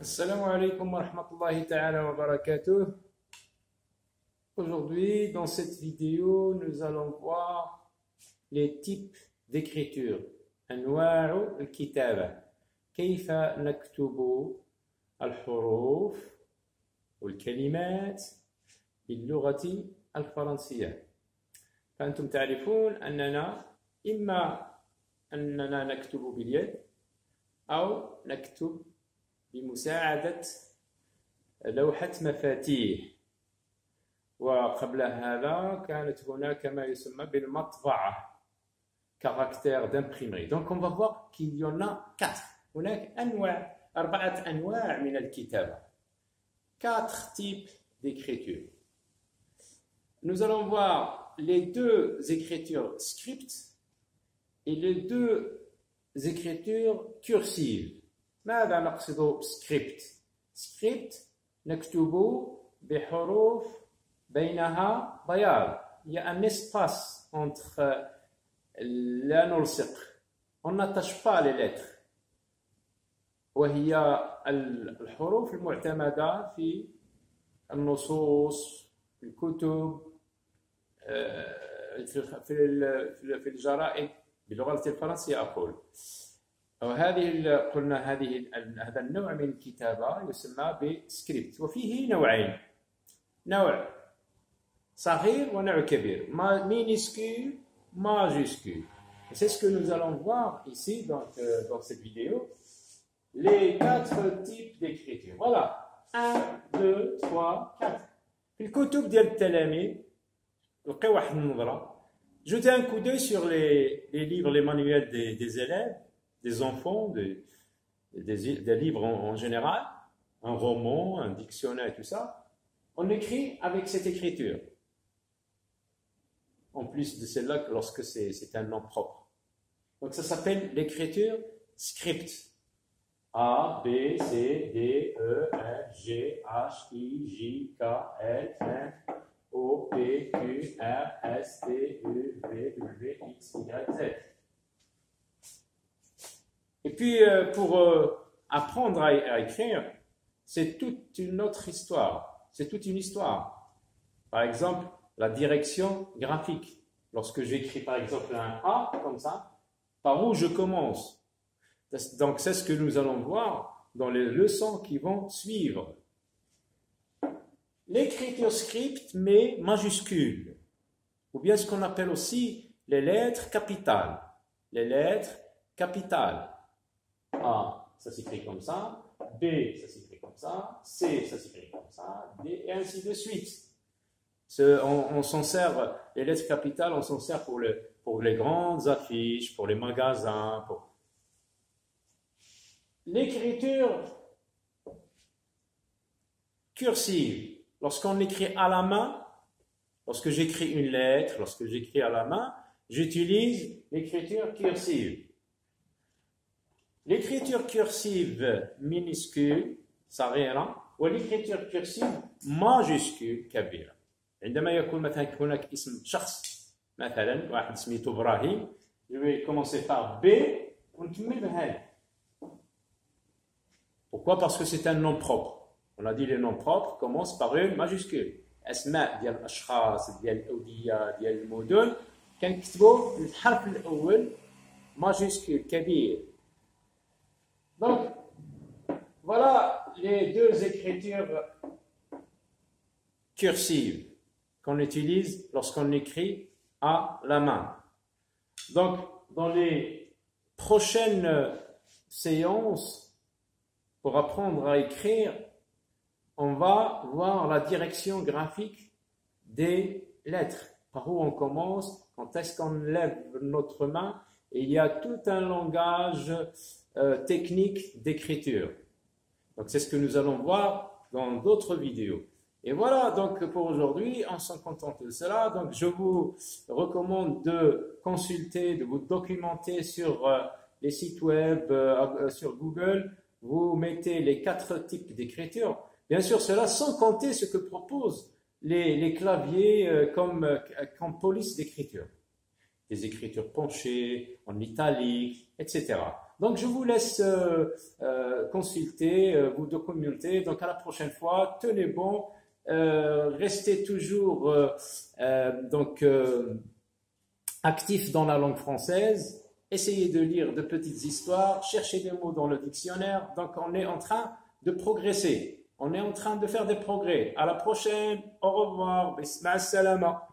Assalamu alaikum wa rahmatullahi ta'ala wa barakatuh. Aujourd'hui, dans cette vidéo, nous allons voir les types d'écriture. أنواع الكتابة. كيف نكتب الحروف والكلمات باللغة الفرنسية. فأنتم تعرفون أننا إما أننا نكتب باليد أو نكتب بمساعدة لوحة مفاتيح، وقبل هذا كانت هناك ما يسمى بالمطبعة caractère d'imprimerie. Donc on va voir qu'il y en a 4. هناك أربعة أنواع من الكتابة. 4 types d'écriture. Nous allons voir les 2 écritures script et les 2 écritures cursives. ماذا نقصد script؟ script نكتب بحروف بينها بياض. Il y a un espace entre لا نلصق. On n'attache pas les lettres. وهي الحروف المعتمدة في النصوص، في الكتب، في الجرائد باللغة الفرنسية أقول. هذا النوع من الكتابة يسمى بسكريبت، وفيه نوعين، نوع صغير ونوع كبير، minuscule, majuscule. C'est ce que nous allons voir ici dans cette vidéo, les 4 types d'écriture. Voilà, 1, 2, 3, 4. في الكتب ديال التلاميذ لقيو واحد النظرة. Jetez un coup d'œil sur les livres, les manuels des élèves, des enfants, des livres en général, un roman, un dictionnaire et tout ça. On écrit avec cette écriture. En plus de celle-là, lorsque c'est un nom propre. Donc ça s'appelle l'écriture script. A, B, C, D, E, F, G, H, I, J, K, L, M, O, P, Q, R, S, T, U, V, W, X, Y, Z. Et puis, pour apprendre à écrire, c'est toute une autre histoire. C'est toute une histoire. Par exemple, la direction graphique. Lorsque j'écris, par exemple, un A, comme ça, par où je commence? Donc, c'est ce que nous allons voir dans les leçons qui vont suivre. L'écriture script, mais majuscule. Ou bien ce qu'on appelle aussi les lettres capitales. Les lettres capitales. A, ça s'écrit comme ça. B, ça s'écrit comme ça. C, ça s'écrit comme ça. D, et ainsi de suite. On s'en sert, les lettres capitales, on s'en sert pour les grandes affiches, pour les magasins. L'écriture cursive, lorsqu'on écrit à la main, lorsque j'écris une lettre, lorsque j'écris à la main, j'utilise l'écriture cursive. L'écriture cursive minuscule صغيرة والl'écriture cursive majuscule كبيرة. عندما يكون مثلا هناك اسم شخص، مثلا واحد سميته إبراهيم، je vais commencer par B ونكمل بهذا. Pourquoi? Parce que c'est un nom propre. On a dit les noms propres commencent par une majuscule. أسماء ديال الأشخاص، ديال الأودية، ديال المدن كنكتبوا الحرف الأول majuscule كبير. Donc, voilà les 2 écritures cursives qu'on utilise lorsqu'on écrit à la main. Donc, dans les prochaines séances, pour apprendre à écrire, on va voir la direction graphique des lettres. Par où on commence, quand est-ce qu'on lève notre main, et il y a tout un langage technique d'écriture. Donc c'est ce que nous allons voir dans d'autres vidéos. Et voilà, donc pour aujourd'hui, on s'en contente de cela. Donc je vous recommande de consulter, de vous documenter sur les sites web, sur Google. Vous mettez les 4 types d'écriture. Bien sûr, cela sans compter ce que proposent les claviers comme police d'écriture. Des écritures penchées, en italique, etc. Donc, je vous laisse consulter, vous documenter. Donc, à la prochaine fois, tenez bon, restez toujours actif dans la langue française. Essayez de lire de petites histoires, cherchez des mots dans le dictionnaire. Donc, on est en train de progresser. On est en train de faire des progrès. À la prochaine. Au revoir. Bismillah salama.